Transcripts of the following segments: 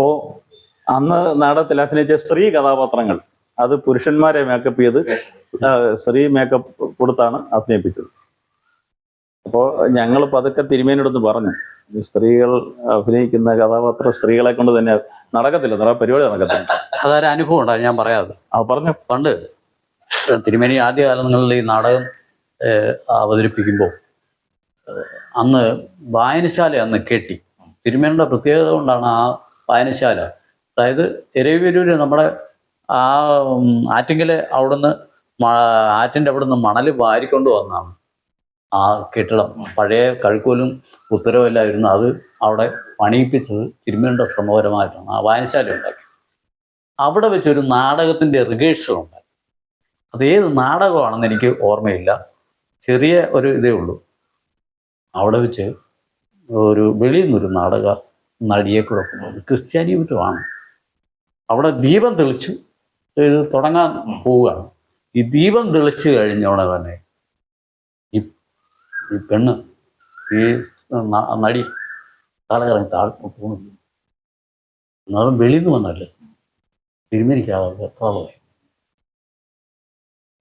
അപ്പോൾ അന്ന് നാടകത്തിൽ അഭിനയിച്ച സ്ത്രീ കഥാപാത്രങ്ങൾ അത് പുരുഷന്മാരെ മേക്കപ്പ് ചെയ്ത് സ്ത്രീ മേക്കപ്പ് കൊടുത്താണ് അഭിനയിപ്പിച്ചത്. അപ്പോൾ ഞങ്ങൾ പതുക്കെ തിരുമേനിയോടൊന്ന് പറഞ്ഞു, ഈ സ്ത്രീകൾ അഭിനയിക്കുന്ന കഥാപാത്ര സ്ത്രീകളെ കൊണ്ട് തന്നെ നടക്കത്തില്ല, പരിപാടി നടക്കത്തില്ല. അതൊരു അനുഭവം ഉണ്ടായി, ഞാൻ പറയാതെ. പറഞ്ഞു. പണ്ട് തിരുമേനി ആദ്യകാലങ്ങളിൽ ഈ നാടകം അവതരിപ്പിക്കുമ്പോൾ അന്ന് വായനശാല അന്ന് കെട്ടി. തിരുമേനിയുടെ പ്രത്യേകത കൊണ്ടാണ് ആ വായനശാല, അതായത് എരവിയൂര് നമ്മുടെ ആ ആറ്റിങ്കലെ അവിടുന്ന് ആറ്റിൻ്റെ അവിടുന്ന് മണൽ വാരിക്കൊണ്ട് വന്നാണ് ആ കെട്ടിടം. പഴയ കഴുക്കോലും ഉത്തരവും എല്ലായിരുന്നു. അത് അവിടെ പണിയിപ്പിച്ചത് തിരുമേനിയുടെ ശ്രമകരമായിട്ടാണ് ആ വായനശാല ഉണ്ടാക്കി. അവിടെ വെച്ചൊരു നാടകത്തിൻ്റെ റിഹേഴ്സൽ ഉണ്ടായി. അതേത് നാടകമാണെന്ന് എനിക്ക് ഓർമ്മയില്ല, ചെറിയ ഒരു ഇതേ ഉള്ളൂ. അവിടെ വെച്ച് ഒരു വെളിയിൽ നിന്നൊരു നാടക നടിയെ കൂടെ കൊണ്ടുവന്നു, ക്രിസ്ത്യാനി മറ്റുമാണ്. അവിടെ ദീപം തെളിച്ചു ഇത് തുടങ്ങാൻ പോവുകയാണ്. ഈ ദീപം തെളിച്ചു കഴിഞ്ഞോടെ തന്നെ ഈ പെണ്ണ്, ഈ നടി തലകറങ്ങി താഴ്ന്നു. എന്നാലും വെളിയിൽ നിന്ന് വന്നല്ലേ. തിരുമേനിക്കാകെ എത്രളമായി.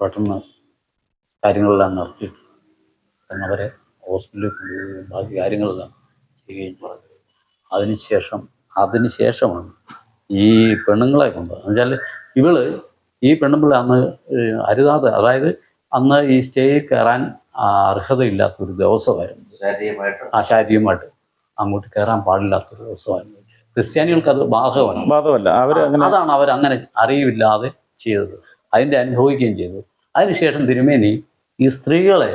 പെട്ടെന്ന് കാര്യങ്ങളെല്ലാം നടത്തിയിട്ട് അവരെ ഹോസ്പിറ്റലിൽ കൊണ്ടുപോവുകയും ബാക്കി കാര്യങ്ങളെല്ലാം ചെയ്യുകയും ചെയ്തു. അതിനുശേഷമാണ് ഈ പെണ്ണുങ്ങളെ കൊണ്ട് എന്നുവെച്ചാൽ ഈ പെണ്ണുമ്പിള്ള അന്ന് അരുതാതെ, അതായത് അന്ന് ഈ സ്റ്റേജിൽ കയറാൻ അർഹതയില്ലാത്തൊരു ദിവസമായിരുന്നു. ശാരീരികമായിട്ട് അങ്ങോട്ട് കയറാൻ പാടില്ലാത്തൊരു ദിവസമായിരുന്നു. ക്രിസ്ത്യാനികൾക്ക് അത് ബാധകമല്ല. അതാണ് അവരങ്ങനെ അറിവില്ലാതെ ചെയ്തത്, അതിൻ്റെ അനുഭവിക്കുകയും ചെയ്തു. അതിനുശേഷം തിരുമേനി ഈ സ്ത്രീകളെ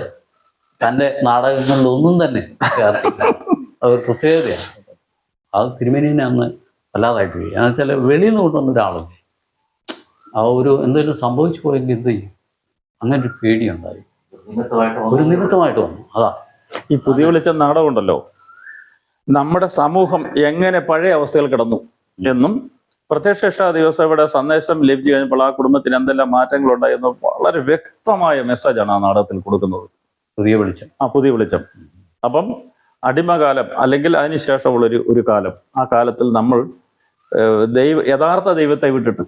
തൻ്റെ നാടകങ്ങളിലൊന്നും തന്നെ ചേർത്തില്ല. അതൊരു പ്രത്യേകതയാണ്. അത് തിരുമേനിനെ അന്ന് വല്ലാതായിപ്പോയി. എന്ന് വെച്ചാൽ വെളിയിൽ നിന്ന് കൊണ്ടുവന്ന ഒരാളല്ലേ, ആ ഒരു എന്തെങ്കിലും സംഭവിച്ചു പോയെങ്കിൽ എന്ത് ചെയ്യും, അങ്ങനെ ഒരു പേടിയുണ്ടായി. ഒരു നിമിത്തമായിട്ട് വന്നു. അതാ ഈ പുതിയ വെളിച്ചം നാടകം ഉണ്ടല്ലോ, നമ്മുടെ സമൂഹം എങ്ങനെ പഴയ അവസ്ഥയിൽ കിടന്നു എന്നും പ്രത്യക്ഷ ദിവസയുടെ സന്ദേശം ലഭിച്ചു കഴിഞ്ഞപ്പോൾ ആ കുടുംബത്തിന് എന്തെല്ലാം മാറ്റങ്ങളുണ്ടായി എന്ന് വളരെ വ്യക്തമായ മെസ്സേജാണ് ആ നാടകത്തിൽ കൊടുക്കുന്നത്. പുതിയ വെളിച്ചം. അപ്പം അടിമകാലം അല്ലെങ്കിൽ അതിനുശേഷമുള്ളൊരു ഒരു കാലം, ആ കാലത്തിൽ നമ്മൾ യഥാർത്ഥ ദൈവത്തെ വിട്ടിട്ട്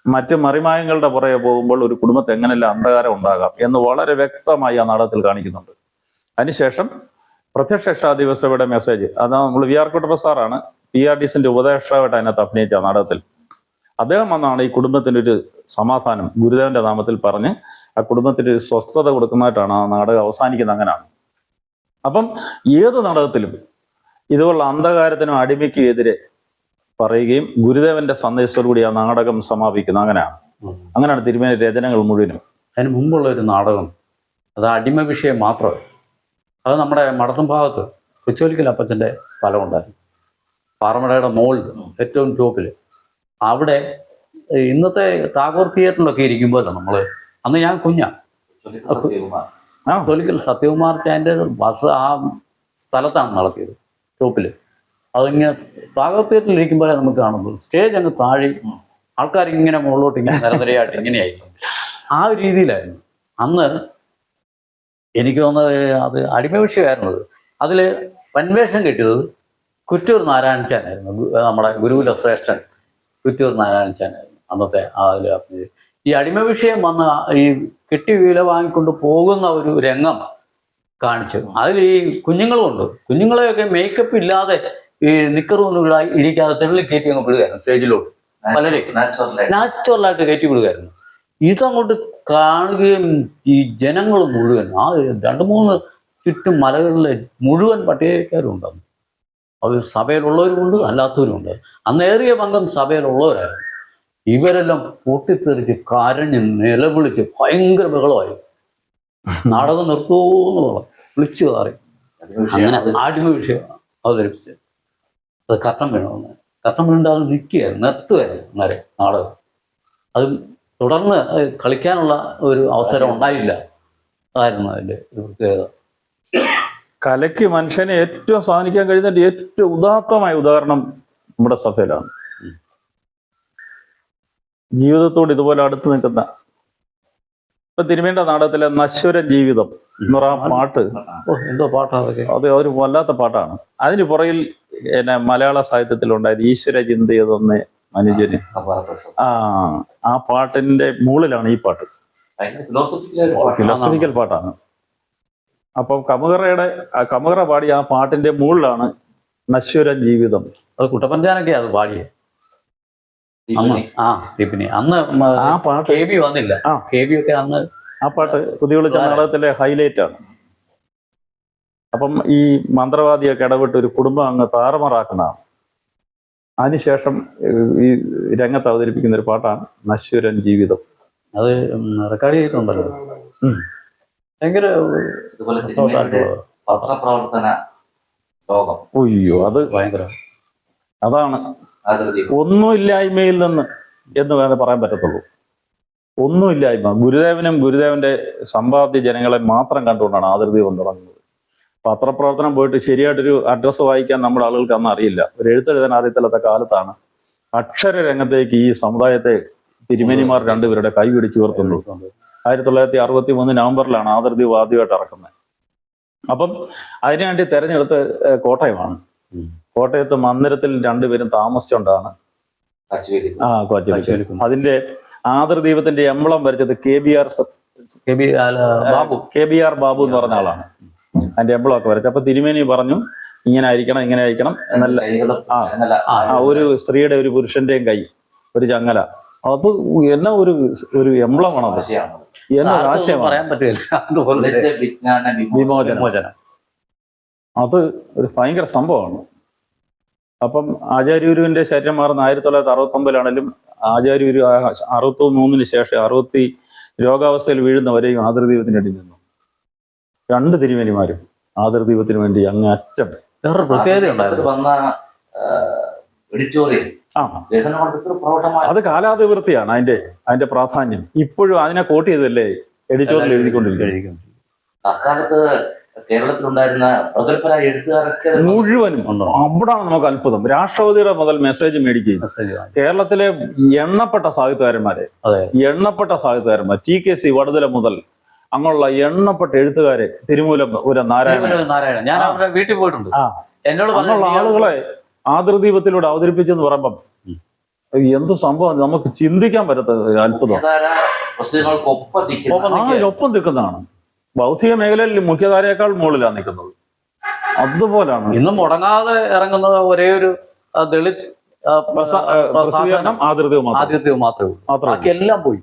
മറ്റ് മറിമായങ്ങളുടെ പുറകെ പോകുമ്പോൾ ഒരു കുടുംബത്തെ എങ്ങനെയല്ല അന്ധകാരം ഉണ്ടാകാം എന്ന് വളരെ വ്യക്തമായി ആ നാടകത്തിൽ കാണിക്കുന്നുണ്ട്. അതിനുശേഷം പ്രത്യക്ഷ ദിവസയുടെ മെസ്സേജ്, അതാ നമ്മൾ വി ആർ കുട്ടപ്പ സാറാണ് PRDസിന്റെ ഉപദേഷ്ടാവായിട്ട് അതിനകത്ത് അഭിനയിച്ച നാടകത്തിൽ. അദ്ദേഹം വന്നാണ് ഈ കുടുംബത്തിനൊരു സമാധാനം ഗുരുദേവന്റെ നാമത്തിൽ പറഞ്ഞ് ആ കുടുംബത്തിന് ഒരു സ്വസ്ഥത കൊടുക്കുന്നതായിട്ടാണ് ആ നാടകം അവസാനിക്കുന്നത്. അങ്ങനെയാണ്. അപ്പം ഏത് നാടകത്തിലും ഇതുപോലുള്ള അന്ധകാരത്തിനും അടിമയ്ക്കും എതിരെ പറയുകയും ഗുരുദേവന്റെ സന്ദേശത്തോടു കൂടി ആ നാടകം സമാപിക്കുന്നത്. അങ്ങനെയാണ് തിരുമേനി രചനകൾ മുഴുവനും. അതിന് മുമ്പുള്ള ഒരു നാടകം അത് അടിമ വിഷയം മാത്രമേ. അത് നമ്മുടെ മടത്തും ഭാഗത്ത് കൊച്ചോലിക്കൽ അപ്പച്ചൻ്റെ സ്ഥലമുണ്ടായിരുന്നു, പാറമടയുടെ മോളിൽ ഏറ്റവും ടോപ്പിൽ. അവിടെ ഇന്നത്തെ ടാഗോർ തിയേറ്ററിലൊക്കെ ഇരിക്കുമ്പോഴല്ല നമ്മൾ, അന്ന് ഞാൻ കൊച്ചോലിക്കൽ സത്യകുമാർ ചാൻ്റെ ബസ് ആ സ്ഥലത്താണ് നടത്തിയത്, ടോപ്പിൽ. അതിങ്ങനെ ടാഗോർ തിയേറ്ററിൽ ഇരിക്കുമ്പോഴേ നമുക്ക് കാണുന്നത്. സ്റ്റേജ് അങ്ങ് താഴെ, ആൾക്കാരിങ്ങനെ മുകളിലോട്ട് ഇങ്ങനെ നിരനിരയായിട്ട് ഇങ്ങനെയായിരുന്നു. ആ ഒരു രീതിയിലായിരുന്നു അന്ന്. എനിക്ക് തോന്നുന്നത് അത് അടിമ വിഷയമായിരുന്നത്. അതിൽ പന്വേഷം കിട്ടിയത് കുറ്റൂർ നാരായണച്ചാനായിരുന്നു, നമ്മുടെ ഗുരുകുല ശ്രേഷ്ഠൻ കുറ്റൂർ നാരായണച്ചാനായിരുന്നു അന്നത്തെ അതിൽ. ഈ അടിമ വിഷയം വന്ന് ഈ കെട്ടി വില വാങ്ങിക്കൊണ്ട് പോകുന്ന ഒരു രംഗം കാണിച്ചു. അതിൽ ഈ കുഞ്ഞുങ്ങളുമുണ്ട്. കുഞ്ഞുങ്ങളെയൊക്കെ മേക്കപ്പ് ഇല്ലാതെ ഈ നിക്കറുകളായി ഇടിക്കാതെ തെള്ളി കയറ്റി അങ്ങ് വിടുകയായിരുന്നു സ്റ്റേജിലോട്ട്. പലരെയും നാച്ചുറലായിട്ട് കയറ്റി വിടുകയായിരുന്നു. ഇതങ്ങോട്ട് കാണുകയും ഈ ജനങ്ങൾ മുഴുവൻ, ആ 2-3 ചുറ്റും മലകളിലെ മുഴുവൻ പട്ടികക്കാരും ഉണ്ടാകും. അവർ സഭയിലുള്ളവരുമുണ്ട്, അല്ലാത്തവരുമുണ്ട്. അന്നേറിയ പങ്കം സഭയിലുള്ളവരായിരുന്നു. ഇവരെല്ലാം പൊട്ടിത്തെറിച്ച് കരഞ്ഞ് നിലവിളിച്ച് ഭയങ്കര ബഹളമായി. നാടകം നിർത്തുമെന്ന് വിളിച്ചു കാറി. അങ്ങനെ അടിമ വിഷയം അവതരിപ്പിച്ചത്. അത് കട്ടം വീണമെന്ന്, കട്ടം വീണ്ട അത് നിൽക്കുകയായിരുന്നു, നിർത്തുകയായിരുന്നു അന്നേരം നാടകം. അത് തുടർന്ന് കളിക്കാനുള്ള ഒരു അവസരം ഉണ്ടായില്ല. അതായിരുന്നു അതിൻ്റെ ഒരു പ്രത്യേകത. കലയ്ക്ക് മനുഷ്യനെ ഏറ്റവും സ്വാധീനിക്കാൻ കഴിയുന്ന ഏറ്റവും ഉദാത്തമായ ഉദാഹരണം നമ്മുടെ സഭയിലാണ്. ജീവിതത്തോട് ഇതുപോലെ അടുത്ത് നിൽക്കുന്ന ഇപ്പൊ തിരുമേണ്ട നാടകത്തിലെ നശ്വര ജീവിതം എന്ന് പറഞ്ഞ ആ പാട്ട്, ഓ എന്തോ പാട്ടാ അതൊക്കെ. അത് ഒരു വല്ലാത്ത പാട്ടാണ്. അതിന് പുറകിൽ മലയാള സാഹിത്യത്തിലുണ്ടായത് ഈശ്വര ചിന്തയതൊന്ന് മനുഷ്യന്. ആ പാട്ടിന്റെ മുകളിലാണ് ഈ പാട്ട്. ഫിലോസഫിക്കൽ പാട്ടാണ്. അപ്പം കമുകറ പാടിയ ആ പാട്ടിന്റെ മുകളിലാണ് നശ്വര ജീവിതം. അത് കുട്ടപ്പഞ്ചാനൊക്കെയാ അത് പാടിയേ അന്ന്. ദീപിനി അന്ന് ആ പാട്ട് KB വന്നില്ല. KB ഒക്കെ അന്ന് ആ പാട്ട് പുതിയ വിളിച്ച നാടകത്തിലെ ഹൈലൈറ്റ് ആണ്. അപ്പം ഈ മന്ത്രവാദിയൊക്കെ ഇടപെട്ട് ഒരു കുടുംബം അങ്ങ് താറുമാറാക്കുന്നതാണ്. അതിനുശേഷം ഈ രംഗത്ത് അവതരിപ്പിക്കുന്ന ഒരു പാട്ടാണ് നശ്വരൻ ജീവിതം. അത് റെക്കോർഡ് ചെയ്തിട്ടുണ്ടല്ലോ. ഭയങ്കര പത്രപ്രവർത്തന ലോകം. അയ്യോ, അത് ഭയങ്കര. അതാണ് ഒന്നുമില്ലായ്മയിൽ നിന്ന് എന്ന് വേണേൽ പറയാൻ പറ്റത്തുള്ളൂ. ഒന്നുമില്ലായ്മ. ഗുരുദേവന്റെ സമ്പാദ്യ ജനങ്ങളെ മാത്രം കണ്ടുകൊണ്ടാണ് ആതിർദീപം തുടങ്ങുന്നത്. പത്രപ്രവർത്തനം പോയിട്ട് ശരിയായിട്ടൊരു അഡ്രസ്സ് വായിക്കാൻ നമ്മുടെ ആളുകൾക്ക് അന്ന് അറിയില്ല. ഒരു എഴുത്തെഴുതാൻ അറിയത്തില്ലാത്ത കാലത്താണ് അക്ഷര രംഗത്തേക്ക് ഈ സമുദായത്തെ തിരുമേനിമാർ രണ്ടുപേരുടെ കൈ പിടിച്ചു ഉയർത്തുന്നത്. 1963 നവംബറിലാണ് ആതിർദീപ് ആദ്യമായിട്ട് ഇറക്കുന്നത്. അപ്പം അതിനുവേണ്ടി തെരഞ്ഞെടുത്ത് കോട്ടയമാണ്. കോട്ടയത്ത് മന്ദിരത്തിൽ രണ്ടുപേരും താമസിച്ചുകൊണ്ടാണ് അതിന്റെ ആതിർദീപത്തിന്റെ എംബ്ലം വരച്ചത് KBR ബാബു എന്ന് പറഞ്ഞ ആളാണ് അതിന്റെ എംബ്ലം ഒക്കെ വരച്ചത്. അപ്പൊ തിരുമേനി പറഞ്ഞു ഇങ്ങനെ ആയിരിക്കണം എന്നല്ല. ഒരു സ്ത്രീയുടെ ഒരു പുരുഷന്റെയും കൈ, ഒരു ചങ്ങല, അത് എന്നാ ഒരു എംബ്ലമാണ്. അത് എന്നാ ആശയമാണ് വിമോചനം. അത് ഒരു ഭയങ്കര സംഭവമാണ്. അപ്പം ആചാര്യഗുരുവിന്റെ ശരീരം മാറുന്ന 1969 ആചാര്യഗുരു 63 ശേഷം 60 രോഗാവസ്ഥയിൽ വീഴുന്നവരെയും ആതിർദീപത്തിനടിയിൽ നിന്നു. 2 തിരുമേനിമാരും ആതിർദീപത്തിന് വേണ്ടി അങ്ങ് അറ്റം. വേറൊരു പ്രത്യേകത ഉണ്ടായിരുന്നു. അത് കാലാതിവൃത്തിയാണ് അതിന്റെ പ്രാധാന്യം. ഇപ്പോഴും അതിനെ കോട്ട് ചെയ്തല്ലേ എഡിറ്റോറിയൽ എഴുതിക്കൊണ്ടിരിക്കുന്നത്. അക്കാലത്ത് കേരളത്തിലുണ്ടായിരുന്ന പ്രഗത്ഭരായ എഴുത്തുകാരൊക്കെ മുഴുവനും അവിടാണ് നമുക്ക് അത്ഭുതം. രാഷ്ട്രപതിയുടെ മുതൽ മെസ്സേജ് മേടിക്കുകയും കേരളത്തിലെ എണ്ണപ്പെട്ട സാഹിത്യകാരന്മാരെ TKC വടുതല മുതൽ അങ്ങുള്ള എണ്ണപ്പെട്ട എഴുത്തുകാരെ, തിരുമൂലപുരം നാരായണൻ, ഞാൻ അവരുടെ വീട്ടിൽ പോയിട്ടുണ്ട്. അങ്ങനെയുള്ള ആളുകളെ ആതിർദീപത്തിലൂടെ അവതരിപ്പിച്ചെന്ന് പറയുമ്പം എന്ത് സംഭവം, നമുക്ക് ചിന്തിക്കാൻ പറ്റാത്ത അത്ഭുതം. ഒപ്പം നിൽക്കുന്നതാണ്. ഭൗതിക മേഖലയിൽ മുഖ്യധാരയേക്കാൾ മുകളിലാണ് നിൽക്കുന്നത്. അതുപോലാണ് ഇന്നും മുടങ്ങാതെ ഇറങ്ങുന്നത് ഒരേ ഒരു ദളിത് ആതിർദീപം മാത്രമേ ഉള്ളൂ. ബാക്കിയെല്ലാം പോയി.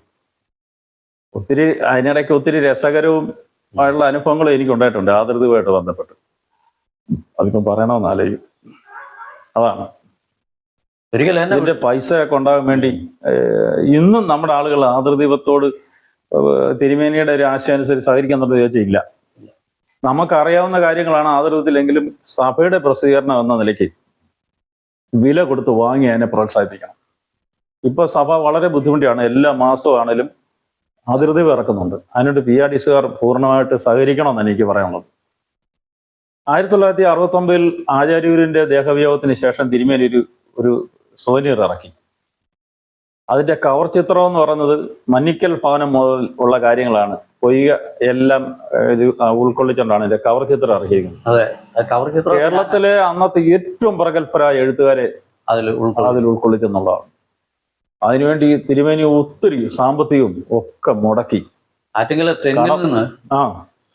അതിനിടയ്ക്ക് ഒത്തിരി രസകരവും ആയുള്ള അനുഭവങ്ങളും എനിക്ക് ഉണ്ടായിട്ടുണ്ട് ആതിർദീപമായിട്ട് ബന്ധപ്പെട്ട്. അതിപ്പം പറയണമെന്ന് ആലോചിക്കും. അതാണ് ഇതിന്റെ പൈസ ഒക്കെ ഉണ്ടാകാൻ വേണ്ടി ഇന്നും നമ്മുടെ ആളുകൾ ആതിർദീപത്തോട് തിരുമേനിയുടെ ഒരു ആശയം അനുസരിച്ച് സഹകരിക്കാന്നുള്ളത് ചോദിച്ചാൽ ഇല്ല. നമുക്കറിയാവുന്ന കാര്യങ്ങളാണ് ആതിർദീപത്തിലെങ്കിലും സഭയുടെ പ്രസിദ്ധീകരണം എന്ന നിലയ്ക്ക് വില കൊടുത്ത് വാങ്ങി അതിനെ പ്രോത്സാഹിപ്പിക്കണം. ഇപ്പൊ സഭ വളരെ ബുദ്ധിമുട്ടിയാണ്. എല്ലാ മാസവും ആണെങ്കിലും ആതിർദീപം ഇറക്കുന്നുണ്ട്. അതിനോട് PRDCക്കാർ പൂർണ്ണമായിട്ട് സഹകരിക്കണമെന്നാണ് എനിക്ക് പറയാനുള്ളത്. 1969 ആചാര്യഗുരുവിന്റെ ദേഹവിയോഗത്തിന് ശേഷം തിരുമേനി ഒരു സോനിയർ ഇറക്കി. അതിന്റെ കവർ ചിത്രം എന്ന് പറയുന്നത് മന്നിക്കൽ ഭവനം മുതൽ ഉള്ള കാര്യങ്ങളാണ്. പൊയ്ക എല്ലാം ഉൾക്കൊള്ളിച്ചുകൊണ്ടാണ് ഇതിന്റെ കവർ ചിത്രം ഇറക്കിയിരിക്കുന്നത്. കേരളത്തിലെ അന്നത്തെ ഏറ്റവും പ്രഗത്ഭരായ എഴുത്തുകാരെ അതിൽ ഉൾക്കൊള്ളിച്ചെന്നുള്ളതാണ്. അതിനുവേണ്ടി തിരുമേനി ഒത്തിരി സാമ്പത്തികവും ഒക്കെ മുടക്കി. ആറ്റെങ്കിലും തെങ്ങിൽ നിന്ന്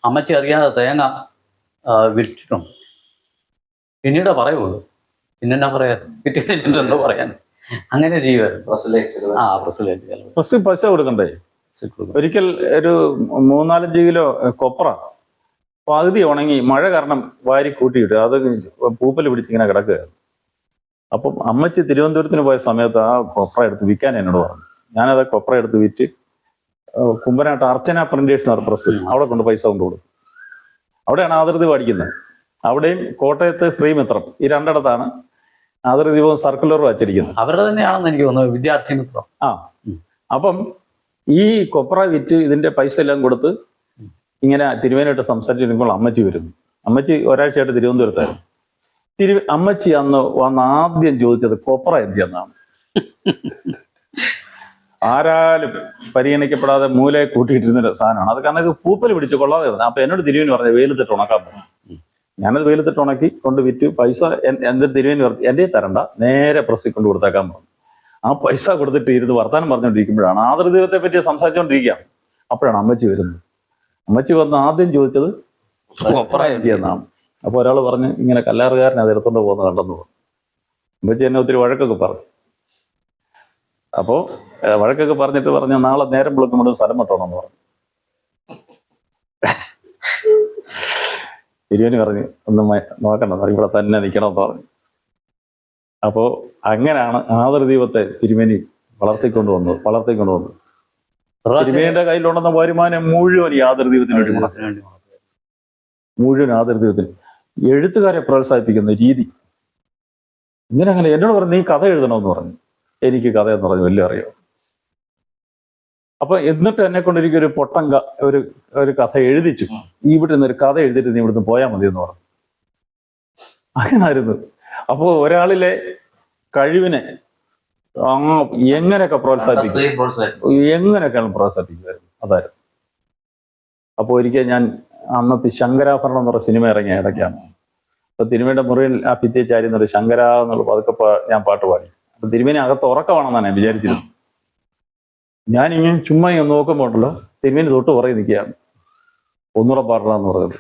അമ്മച്ചി അറിയാതെ തേങ്ങ വിറ്റിട്ടുണ്ട്. പിന്നീട് പറയുള്ളൂ. പിന്നെന്നാ പറയാ, കിട്ടിയിട്ട് എന്തോ പറയാൻ. അങ്ങനെ ചെയ്യുമായിരുന്നു. പൈസ കൊടുക്കണ്ടേ? ഒരിക്കൽ ഒരു 3-4 കിലോ കൊപ്ര പകുതി ഉണങ്ങി മഴ കാരണം വാരി കൂട്ടിയിട്ട് അത് പൂപ്പൽ പിടിച്ചിങ്ങനെ കിടക്കുകയായിരുന്നു. അപ്പം അമ്മച്ചി തിരുവനന്തപുരത്തിന് പോയ സമയത്ത് ആ കൊപ്ര എടുത്ത് വിൽക്കാൻ എന്നോട് പറഞ്ഞു. ഞാനത് കൊപ്ര എടുത്ത് വിറ്റ് കുമ്പനാട്ട് അർച്ചന പ്രിന്റേഴ്സ് പ്രസ് അവിടെ കൊണ്ട് പൈസ കൊണ്ട് കൊടുത്തു. അവിടെയാണ് ആതിർദീപം അടിക്കുന്നത്. അവിടെയും കോട്ടയത്ത് ഫ്രീ മിത്രം, ഈ രണ്ടിടത്താണ് ആതിർദീപവും സർക്കുലറും അച്ചടിക്കുന്നത്. അവരുടെ തന്നെയാണെന്ന് എനിക്ക് തോന്നുന്നത്, വിദ്യാർത്ഥി മിത്രം. അപ്പം ഈ കൊപ്ര വിറ്റ് ഇതിന്റെ പൈസ എല്ലാം കൊടുത്ത് ഇങ്ങനെ തിരുവേനായിട്ട് സംസാരിച്ചിരിക്കുമ്പോൾ അമ്മച്ചി വരുന്നു. അമ്മച്ചി ഒരാഴ്ചയായിട്ട് തിരുവനന്തപുരത്തായിരുന്നു. അമ്മച്ചി അന്ന് വന്ന് ആദ്യം ചോദിച്ചത് കൊപ്ര എന്തിയെന്നാണ്. ആരാലും പരിഗണിക്കപ്പെടാതെ മൂലയെ കൂട്ടിയിട്ടിരുന്ന സാധനമാണ്. അത് കാരണം ഇത് പൂപ്പൽ പിടിച്ച് കൊള്ളാതെ ഇരുന്നത്. അപ്പൊ എന്നോട് തിരുവേനി പറഞ്ഞത് വെയിലത്തിട്ട് ഉണക്കാൻ പോകും. ഞാനത് വെയിലത്തിട്ട് ഉണക്കി കൊണ്ട് വിറ്റ് പൈസ എന്തൊരു തിരുവേനി എൻ്റെ തരണ്ട, നേരെ പ്രസ്സിൽ കൊണ്ട് കൊടുത്തേക്കാൻ പറഞ്ഞു. ആ പൈസ കൊടുത്തിട്ട് ഇരുന്ന് വർത്താനം പറഞ്ഞുകൊണ്ടിരിക്കുമ്പോഴാണ് ആതൃദൈവത്തെ പറ്റി സംസാരിച്ചുകൊണ്ടിരിക്കുകയാണ്. അപ്പോഴാണ് അമ്മച്ചി വരുന്നത്. അമ്മച്ചി വന്ന് ആദ്യം ചോദിച്ചത് എന്നാണ്. അപ്പോൾ ഒരാൾ പറഞ്ഞ് ഇങ്ങനെ കല്ലാറുകാരൻ അത് എടുത്തോണ്ട് പോകുന്നത് കണ്ടെന്ന് പറഞ്ഞു. അമ്മച്ചി എന്നെ ഒത്തിരി വഴക്കൊക്കെ പറഞ്ഞു. അപ്പോൾ വഴക്കൊക്കെ പറഞ്ഞിട്ട് പറഞ്ഞു നാളെ നേരം വിളിക്കുമ്പോൾ സ്ഥലം വിട്ടോണമെന്ന് പറഞ്ഞു. തിരുവേനി പറഞ്ഞു ഒന്നും നോക്കണ്ട, ഇവിടെ തന്നെ നിൽക്കണമെന്ന് പറഞ്ഞു. അപ്പോൾ അങ്ങനെയാണ് ആതൃദീപത്തെ തിരുമേനി വളർത്തിക്കൊണ്ടുവന്നത്. തിരുമേനിയുടെ കയ്യിലുണ്ടെന്ന വരുമാനം മുഴുവൻ ഈ ആതൃദീപത്തിന് വേണ്ടി മുഴുവൻ ആതൃദീപത്തിന്. എഴുത്തുകാരെ പ്രോത്സാഹിപ്പിക്കുന്ന രീതി ഇങ്ങനെ അങ്ങനെ എന്നോട് പറഞ്ഞു നീ കഥ എഴുതണമെന്ന് പറഞ്ഞു. എനിക്ക് കഥയെന്ന് പറഞ്ഞു വലിയ അറിയാം. അപ്പൊ എന്നിട്ട് എന്നെ കൊണ്ടൊരിക്കും ഒരു ഒരു കഥ എഴുതിച്ചു. ഇവിടെ നിന്ന് ഒരു കഥ എഴുതിയിട്ട് നീ ഇവിടുന്ന് പോയാൽ മതി എന്ന് പറഞ്ഞു. അങ്ങനായിരുന്നു. അപ്പോൾ ഒരാളിലെ കഴിവിനെ എങ്ങനെയൊക്കെ എങ്ങനെയൊക്കെയാണ് പ്രോത്സാഹിപ്പിക്കുമായിരുന്നു. അതായിരുന്നു. അപ്പോൾ ഒരിക്കൽ ഞാൻ അന്നത്തെ ശങ്കരാഭരണം എന്ന് പറഞ്ഞ സിനിമ ഇറങ്ങിയ ഇടയ്ക്കാണ്. അപ്പൊ തിരുമേനിയുടെ മുറിയിൽ ആ ഭിത്തിയെ ചാരി എന്നൊരു ശങ്കര എന്നുള്ള പതുക്കെ ഞാൻ പാട്ട് പാടി. അപ്പൊ തിരുമേനി അകത്ത് ഉറക്കമാണെന്നാണ് ഞാൻ വിചാരിച്ചിരുന്നത്. ഞാനിങ്ങനെ ചുമ്മാ ഇങ്ങനെ നോക്കുമ്പോണ്ടല്ലോ തിരുമേനി തൊട്ട് പുറകെ നിൽക്കുകയാണ്. ഒന്നുകൂടെ പാടണമെന്ന് പറഞ്ഞത്.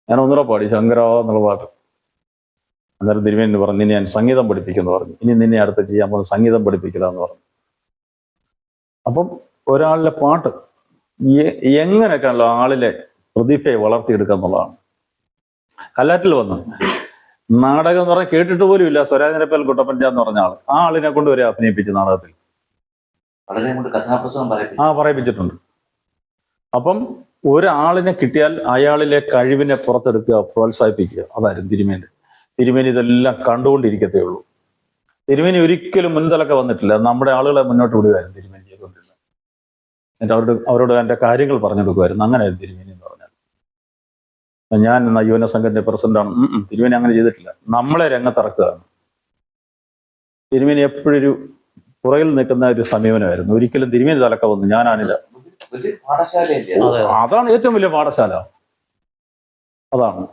ഞാൻ ഒന്നുകൂടെ പാടി ശങ്കര എന്നുള്ള പാട്ട്. അന്നേരം തിരുമേനി പറഞ്ഞു നിന്നെ ഞാൻ സംഗീതം പഠിപ്പിക്കുമെന്ന് പറഞ്ഞു. ഇനി നിന്നെ അടുത്ത് ചെയ്യാൻ പോകുന്നത് സംഗീതം പഠിപ്പിക്കില്ല എന്ന് പറഞ്ഞു. അപ്പം ഒരാളിലെ പാട്ട് എങ്ങനെയൊക്കെയാണല്ലോ ആളിലെ പ്രതിഭയെ വളർത്തിയെടുക്കുക എന്നുള്ളതാണ്. കല്ലാറ്റിൽ വന്നു നാടകം എന്ന് പറഞ്ഞാൽ കേട്ടിട്ട് പോലും ഇല്ല. സ്വരാജനപ്പൽ കുട്ടപ്പഞ്ച എന്ന് പറഞ്ഞ ആള്, ആ ആളിനെ കൊണ്ട് വരെ അഭിനയിപ്പിച്ചു നാടകത്തിൽ. പറയിപ്പിച്ചിട്ടുണ്ട്. അപ്പം ഒരാളിനെ കിട്ടിയാൽ അയാളിലെ കഴിവിനെ പുറത്തെടുക്കുക, പ്രോത്സാഹിപ്പിക്കുക. അതായിരുന്നു തിരുമേനി. തിരുമേനി ഇതെല്ലാം കണ്ടുകൊണ്ടിരിക്കത്തേ ഉള്ളൂ. തിരുമേനി ഒരിക്കലും മുൻതലൊക്കെ വന്നിട്ടില്ല. നമ്മുടെ ആളുകളെ മുന്നോട്ട് വിടുകയായിരുന്നു തിരുമേനി ചെയ്തുകൊണ്ടിരുന്നത്. എന്നിട്ട് അവരോട് എൻ്റെ കാര്യങ്ങൾ പറഞ്ഞു കൊടുക്കുമായിരുന്നു. അങ്ങനെയായിരുന്നു തിരുമേനി എന്ന് പറഞ്ഞാൽ. ഞാൻ എന്ന യുവന സംഘത്തിന്റെ പ്രസിഡന്റാണ്. തിരുമേനി അങ്ങനെ ചെയ്തിട്ടില്ല. നമ്മളെ രംഗത്തിറക്കുകയാണ്. തിരുമേനി എപ്പോഴൊരു പുറകിൽ നിൽക്കുന്ന ഒരു സമീപനമായിരുന്നു. ഒരിക്കലും തിരുമേനി തലക്ക വന്നു ഞാനാണില്ല. അതാണ് ഏറ്റവും വലിയ പാഠശാല. അതാണ്.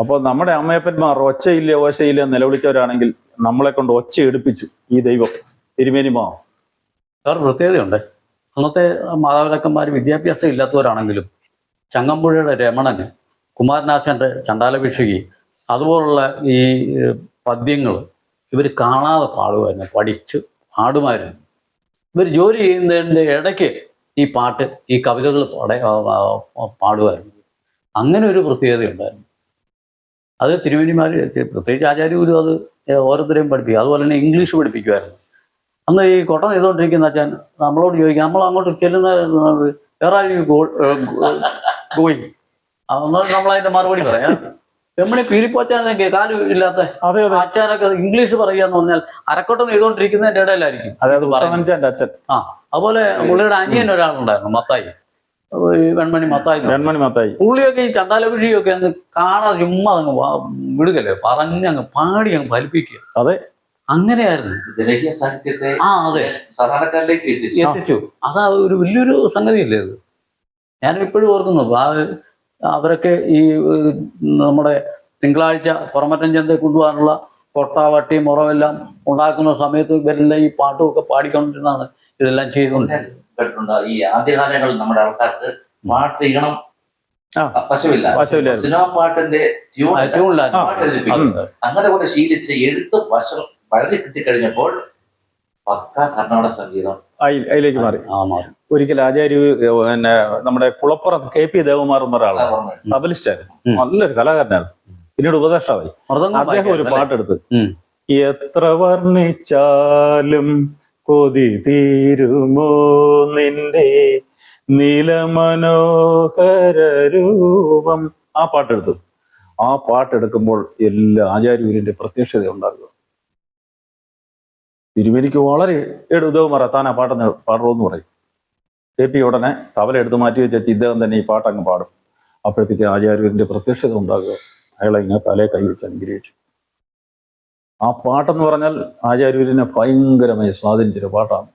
അപ്പോൾ നമ്മുടെ അമ്മയപ്പന്മാർ ഒച്ചയില്ല ഓശയില്ല നിലവിളിച്ചവരാണെങ്കിൽ നമ്മളെ കൊണ്ട് ഒച്ച എടുപ്പിച്ചു ഈ ദൈവം തിരുമേനി മാ. വേറെ പ്രത്യേകതയുണ്ട്. അന്നത്തെ മാതാപിതാക്കന്മാർ വിദ്യാഭ്യാസം ഇല്ലാത്തവരാണെങ്കിലും ചങ്ങമ്പുഴയുടെ രമണന്, കുമാരനാശാന്റെ ചണ്ടാലഭിഷേകി, അതുപോലുള്ള ഈ പദ്യങ്ങൾ ഇവർ കാണാതെ പാടുമായിരുന്നു, പഠിച്ച് പാടുമായിരുന്നു. ഇവർ ജോലി ചെയ്യുന്നതിൻ്റെ ഇടയ്ക്ക് ഈ പാട്ട്, ഈ കവിതകൾ പാടുമായിരുന്നു. അങ്ങനെ ഒരു പ്രത്യേകതയുണ്ടായിരുന്നു. അത് തിരുമേനിമാർ, പ്രത്യേകിച്ച് ആചാര്യഗുരു അത് ഓരോരുത്തരെയും പഠിപ്പിക്കും. അതുപോലെ തന്നെ ഇംഗ്ലീഷ് പഠിപ്പിക്കുമായിരുന്നു. അന്ന് ഈ കൊട്ട ചെയ്തുകൊണ്ടിരിക്കുന്ന അച്ഛൻ നമ്മളോട് ചോദിക്കും, നമ്മൾ അങ്ങോട്ട് ചെല്ലുന്ന വേറെ ഗോയിങ്, അന്നേരം നമ്മളതിന്റെ മറുപടി പറയാം. രമണി പീലിപ്പോച്ചാനൊക്കെ കാലും ഇല്ലാത്ത അച്ഛനൊക്കെ ഇംഗ്ലീഷ് പറയുക എന്ന് പറഞ്ഞാൽ അരക്കൊട്ടം ചെയ്തുകൊണ്ടിരിക്കുന്നതിന്റെ ഇടയിലായിരിക്കും. അച്ഛൻ. അതുപോലെ പുള്ളിയുടെ അനിയൻ ഒരാളുണ്ടായിരുന്നു, മത്തായി, വെൺമണി മത്തായി. പുള്ളിയൊക്കെ ഈ ചണ്ടാലഭിഷിയൊക്കെ അങ്ങ് കാണാതെ ചുമ്മാ അങ്ങ് വിടുകല്ലേ, പറഞ്ഞങ്ങ് പാടി അങ്ങ് ഫലിപ്പിക്കുക. അതെ, അങ്ങനെയായിരുന്നു ജനകീയ സാഹിത്യത്തെ. അതെ, സാധാരണക്കാരിലേക്ക് എത്തിച്ചു. അതാ ഒരു വലിയൊരു സംഗതിയല്ലേ അത്. ഞാൻ ഇപ്പോഴും ഓർക്കുന്നു. അവരൊക്കെ ഈ നമ്മുടെ തിങ്കളാഴ്ച പുറമറ്റം ചന്തയെ കൊണ്ടുപോകാനുള്ള കൊട്ട, വട്ടി, മുറമെല്ലാം ഉണ്ടാക്കുന്ന സമയത്ത് ഇവരെല്ലാം ഈ പാട്ടുമൊക്കെ പാടിക്കൊണ്ടിരുന്നാണ് ഇതെല്ലാം ചെയ്തുകൊണ്ടിരുന്നത്. ഈ ആദ്യകാലങ്ങളിൽ നമ്മുടെ ആൾക്കാർക്ക് പാട്ട് ചെയ്യണം, പശുവില്ല, സിനിമ പാട്ടിന്റെ അങ്ങനെ കൂടെ ശീലിച്ച് എഴുത്ത് വശം വളരെ കിട്ടിക്കഴിഞ്ഞപ്പോൾ പക്ക കർണാടക സംഗീതം അതിലേക്ക് മാറി. ഒരിക്കൽ ആചാര്യ പിന്നെ നമ്മുടെ കുളപ്പുറം KP ദേവകുമാർ എന്ന ഒരാളാണ്, തബലിസ്റ്റായിരുന്നു, നല്ലൊരു കലാകാരനായിരുന്നു. പിന്നീട് ഉപദേഷ്ടാവായി. അദ്ദേഹം ഒരു പാട്ടെടുത്ത്, എത്ര വർണ്ണിച്ചാലും കൊതി തീരുമോ നിന്റെ നീലമനോഹര രൂപം, ആ പാട്ടെടുത്തു. ആ പാട്ടെടുക്കുമ്പോൾ എല്ലാ ആചാര്യഗുരുവിന്റെ പ്രത്യക്ഷത ഉണ്ടാകുക. തിരുമേനിക്ക് വളരെ ദേവകുമാർ താൻ ആ പാട്ടെന്ന് പാടണമെന്ന് പറയും. KP ഉടനെ തബല എടുത്ത് മാറ്റി വെച്ച ഇദ്ദേഹം തന്നെ ഈ പാട്ടങ്ങ് പാടും. അപ്പോഴത്തേക്ക് ആചാര്യഗുരുവിന്റെ പ്രത്യക്ഷത ഉണ്ടാകുക. അയാളെ ഇങ്ങനെ തലയെ കൈവച്ച് അനുഗ്രഹിച്ചു. ആ പാട്ടെന്ന് പറഞ്ഞാൽ ആചാര്യനെ ഭയങ്കരമായി സ്വാധീനിച്ചൊരു പാട്ടാണ്.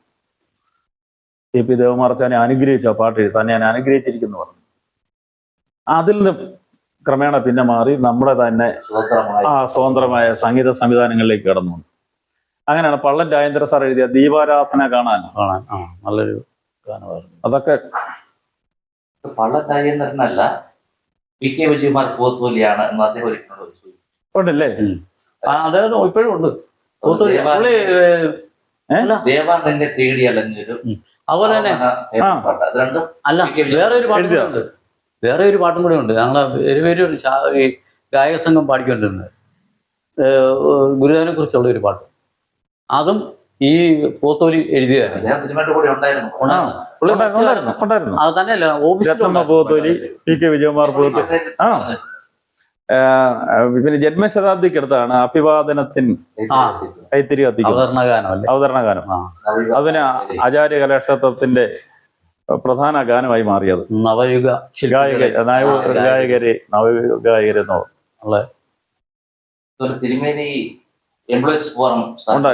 എ പി ദേവമാർച്ചാനെ അനുഗ്രഹിച്ച ആ പാട്ട് തന്നെ ഞാൻ അനുഗ്രഹിച്ചിരിക്കുന്നു പറഞ്ഞു. അതിൽ നിന്ന് ക്രമേണ പിന്നെ മാറി നമ്മുടെ തന്നെ സ്വതന്ത്രമായ സംഗീത സംവിധാനങ്ങളിലേക്ക് കടന്നു. അങ്ങനെയാണ് പള്ളൻ രാജേന്ദ്ര സാർ എഴുതിയ ദീപാരാധന കാണാൻ നല്ലൊരു ഗാനമായിരുന്നു. അതൊക്കെ പള്ളൻ രാജേന്ദ്രനല്ല, പി കെ വിജയകുമാർ പോത്തോലിയാണ് എന്ന് അദ്ദേഹം ഒരിക്കലും ഉണ്ടല്ലേ? അദ്ദേഹം ഇപ്പോഴും ഉണ്ട്. ദേവാനന്ദനെ തേടി അലഞ്ഞൊരു, അതുപോലെ തന്നെ അത് രണ്ടും അല്ല, വേറെ ഒരു പാട്ടും കൂടെ ഉണ്ട്. ഞങ്ങളെ ഒരു ഈ ഗായക സംഘം പാടിക്കൊണ്ടിരുന്നത് ഗുരുദേവനെ കുറിച്ചുള്ള ഒരു പാട്ട്. അതും ഈ പോത്തോലി എഴുതിയതായിരുന്നു. അത് തന്നെയല്ല, പോത്തോലി, പി കെ വിജയകുമാർ പോത്തോലി. പിന്നെ ജന്മശതാബ്ദിക്കടുത്താണ് അഭിവാദനത്തിൻ കൈത്തിരി കത്തിക്കും അവതരണ ഗാനം. അതിന് ആചാര്യ കലാക്ഷേത്രത്തിന്റെ പ്രധാന ഗാനമായി മാറിയത്. നവയുഗ ഗായകരെ തിരുമേനി എംപ്ലോയീസ് ഫോറം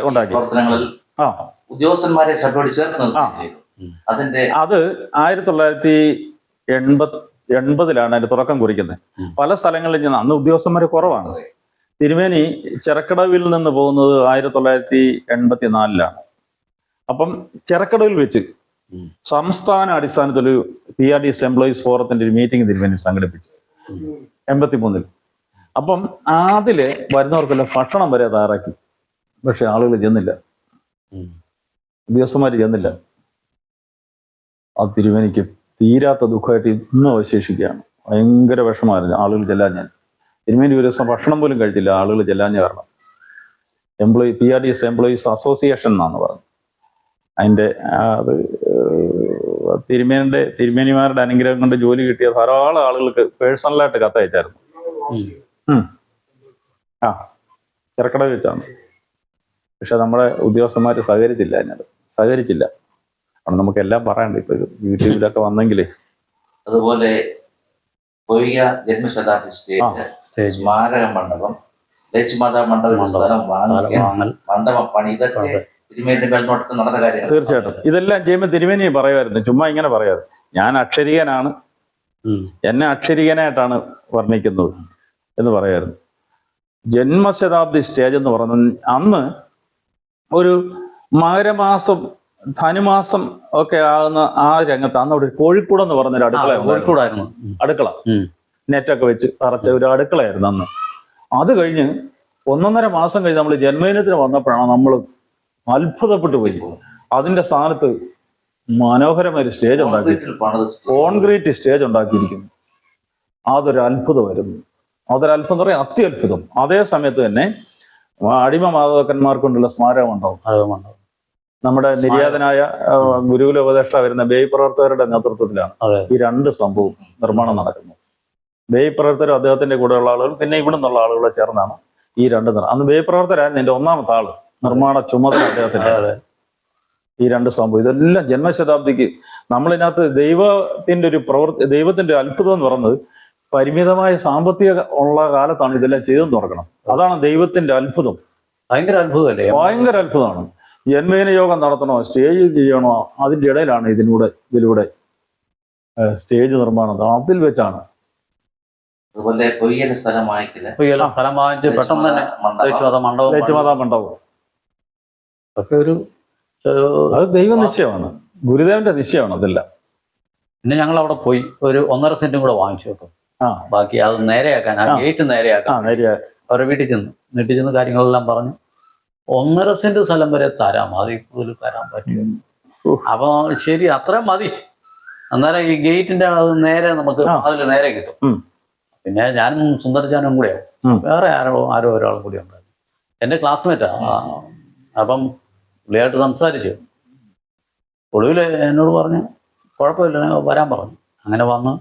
ഉണ്ടാക്കി പ്രവർത്തനങ്ങളിൽ ഉദ്യോഗസ്ഥന്മാരെ അതിന്റെ അത് 1980-ലാണ് അതിന്റെ തുടക്കം കുറിക്കുന്നത്. പല സ്ഥലങ്ങളിൽ നിന്ന് അന്ന് ഉദ്യോഗസ്ഥന്മാര് കുറവാണ്. തിരുമേനി ചെറക്കടവിൽ നിന്ന് പോകുന്നത് 1984-ലാണ്. അപ്പം ചെറക്കടവിൽ വെച്ച് സംസ്ഥാന അടിസ്ഥാനത്തിൽ PRDS എംപ്ലോയീസ് ഫോറത്തിന്റെ ഒരു മീറ്റിംഗ് തിരുമേനി സംഘടിപ്പിച്ചു 83-ൽ. അപ്പം അതില് വരുന്നവർക്കെല്ലാം ഭക്ഷണം വരെ തയ്യാറാക്കി. പക്ഷെ ആളുകൾ ചെന്നില്ല, ഉദ്യോഗസ്ഥന്മാര് ചെന്നില്ല. ആ തിരുമേനിക്ക് തീരാത്ത ദുഃഖമായിട്ട് ഇന്നും അവശേഷിക്കുകയാണ്. ഭയങ്കര വിഷമമായിരുന്നു ആളുകൾ ചെല്ലാൻ. ഞാൻ തിരുമേനി ഒരു ദിവസം ഭക്ഷണം പോലും കഴിച്ചില്ല ആളുകൾ ചെല്ലാഞ്ഞ കാരണം. PRDS എംപ്ലോയീസ് അസോസിയേഷൻ എന്നാണ് പറഞ്ഞത്. അതിൻ്റെ അത് തിരുമേനിമാരുടെ അനുഗ്രഹം കൊണ്ട് ജോലി കിട്ടിയ ധാരാളം ആളുകൾക്ക് പേഴ്സണലായിട്ട് കത്തയച്ചായിരുന്നു. ചെറുക്കട വെച്ചാണ്. പക്ഷെ നമ്മുടെ ഉദ്യോഗസ്ഥന്മാർ സഹകരിച്ചില്ല. അവിടെ നമുക്ക് എല്ലാം പറയാണ്ട്. ഇപ്പൊ യൂട്യൂബിലൊക്കെ വന്നെങ്കിലേ. അതുപോലെ ജന്മശതാബ്ദി സ്റ്റേജ്, സ്മാരക മണ്ഡപം, ലക്ഷ്മത മണ്ഡപ പണി, ഇതൊക്കെ തിരുമേനിയുടെ മേൽനോട്ടത്തിൽ നടന്ന കാര്യങ്ങൾ. തീർച്ചയായിട്ടും ഇതെല്ലാം ചെയ്യുമ്പോൾ തിരുമേനി പറയുമായിരുന്നു, ചുമ്മാ ഇങ്ങനെ പറയാറ്, ഞാൻ അക്ഷരികനാണ്, എന്നെ അക്ഷരികനായിട്ടാണ് വർണ്ണിക്കുന്നത് എന്ന് പറയായിരുന്നു. ജന്മശതാബ്ദി സ്റ്റേജ് എന്ന് പറഞ്ഞ അന്ന് ഒരു മകരമാസം ധനുമാസം ഒക്കെ ആകുന്ന ആ രംഗത്ത് അന്ന് അവിടെ കോഴിക്കോട് എന്ന് പറഞ്ഞൊരു അടുക്കള നെറ്റൊക്കെ വെച്ച് അറച്ച ഒരു അടുക്കളയായിരുന്നു അന്ന്. അത് കഴിഞ്ഞ് 1.5 മാസം കഴിഞ്ഞ് നമ്മൾ ജന്മദിനത്തിന് വന്നപ്പോഴാണ് നമ്മൾ അത്ഭുതപ്പെട്ടു പോയി. അതിന്റെ സ്ഥാനത്ത് മനോഹരമായ ഒരു സ്റ്റേജ് ഉണ്ടാക്കി, കോൺക്രീറ്റ് സ്റ്റേജ് ഉണ്ടാക്കിയിരിക്കുന്നു. അതൊരു അത്ഭുതമായിരുന്നു. അതൊരത്ഭുതം പറയാം, അത്യത്ഭുതം. അതേ സമയത്ത് തന്നെ അടിമ മാധവക്കന്മാർക്കൊണ്ടുള്ള സ്മാരകം ഉണ്ടാവും. നമ്മുടെ നിര്യാതനായ ഗുരുകുല ഉപദേഷ്ടാ വരുന്ന ബേയ് പ്രവർത്തകരുടെ നേതൃത്വത്തിലാണ് ഈ 2 സംഭവം നിർമ്മാണം നടക്കുന്നത്. ബേയ് പ്രവർത്തകരും അദ്ദേഹത്തിന്റെ കൂടെയുള്ള ആളുകൾ പിന്നെ ഇവിടെ നിന്നുള്ള ആളുകളെ ചേർന്നാണ് ഈ 2 അന്ന് ബേയ് പ്രവർത്തകരായിരുന്നു എന്റെ 1ാമത്തെ ആള്, നിർമ്മാണ ചുമതല അദ്ദേഹത്തിന്റെ. ഈ 2 സംഭവം ഇതെല്ലാം ജന്മശതാബ്ദിക്ക് നമ്മളിതിനകത്ത് ദൈവത്തിന്റെ അത്ഭുതം എന്ന് പറയുന്നത് പരിമിതമായ സാമ്പത്തിക ഉള്ള കാലത്താണ് ഇതെല്ലാം ചെയ്തെന്ന് തുറക്കണം. അതാണ് ദൈവത്തിന്റെ അത്ഭുതം. ഭയങ്കര അത്ഭുതമല്ലേ? ഭയങ്കര അത്ഭുതമാണ്. ജന്മദിന യോഗം നടത്തണോ, സ്റ്റേജ് ചെയ്യണോ, അതിൻ്റെ ഇടയിലാണ് ഇതിലൂടെ സ്റ്റേജ് നിർമ്മാണം അതിൽ വെച്ചാണ്. അതുപോലെ സ്ഥലം വാങ്ങിച്ച് പെട്ടെന്ന് തന്നെ മണ്ഡപം ഒക്കെ ഒരു അത് ദൈവ നിശ്ചയമാണ്, ഗുരുദേവന്റെ നിശ്ചയമാണ് അതെല്ലാം. പിന്നെ ഞങ്ങൾ അവിടെ പോയി ഒരു 1.5 സെന്റും കൂടെ വാങ്ങിച്ചു കേട്ടോ. ബാക്കി അത് നേരെയാക്കാൻ, ആ ഗേറ്റ് നേരെയാക്കാൻ അവരുടെ വീട്ടിൽ ചെന്ന് കാര്യങ്ങളെല്ലാം പറഞ്ഞു. 1.5 സെന്റ് സ്ഥലം വരെ തരാം, അതിൽ കൂടുതൽ തരാൻ പറ്റുമായിരുന്നു. അപ്പൊ ശരി, അത്രയും മതി. അന്നേരം ഈ ഗേറ്റിന്റെ അത് നേരെ നമുക്ക് അതിൽ നേരെ കിട്ടും. പിന്നെ ഞാനും സുന്ദരചാനും കൂടെയാവും, വേറെ ആരോ ഒരാളും കൂടി ഉണ്ടായിരുന്നു, എൻ്റെ ക്ലാസ്മേറ്റാ. അപ്പം പുള്ളിയായിട്ട് സംസാരിച്ചു. ഒടുവിൽ എന്നോട് പറഞ്ഞു കുഴപ്പമില്ല വരാൻ പറഞ്ഞു. അങ്ങനെ വന്ന്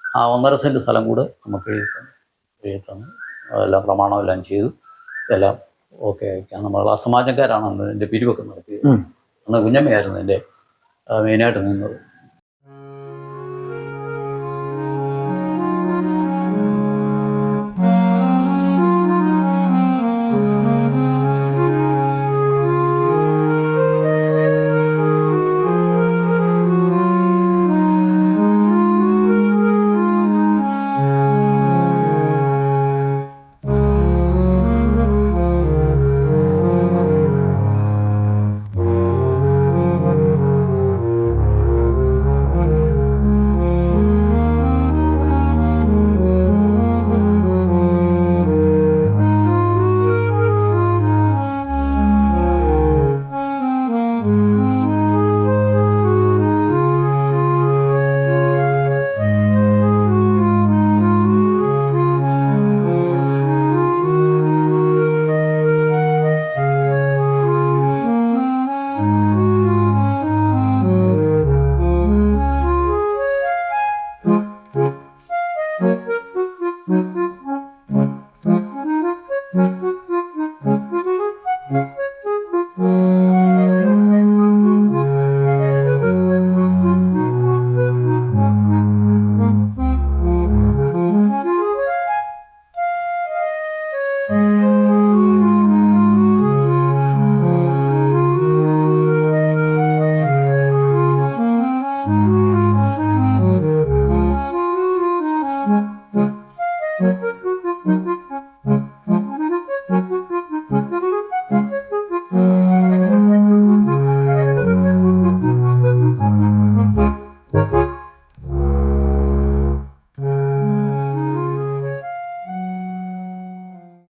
ആ 1.5 സെന്റ് സ്ഥലം കൂടെ നമുക്ക് എഴുതി തന്നു. എല്ലാം പ്രമാണമെല്ലാം ചെയ്തു, എല്ലാം ഓക്കെ ആയിരിക്കാം. നമ്മൾ ആ സമാജക്കാരാണ് അന്ന് എൻ്റെ പിരിവൊക്കെ നടത്തിയത്. അന്ന് കുഞ്ഞമ്മയായിരുന്നു എൻ്റെ മെയിനായിട്ട് നിന്നത്.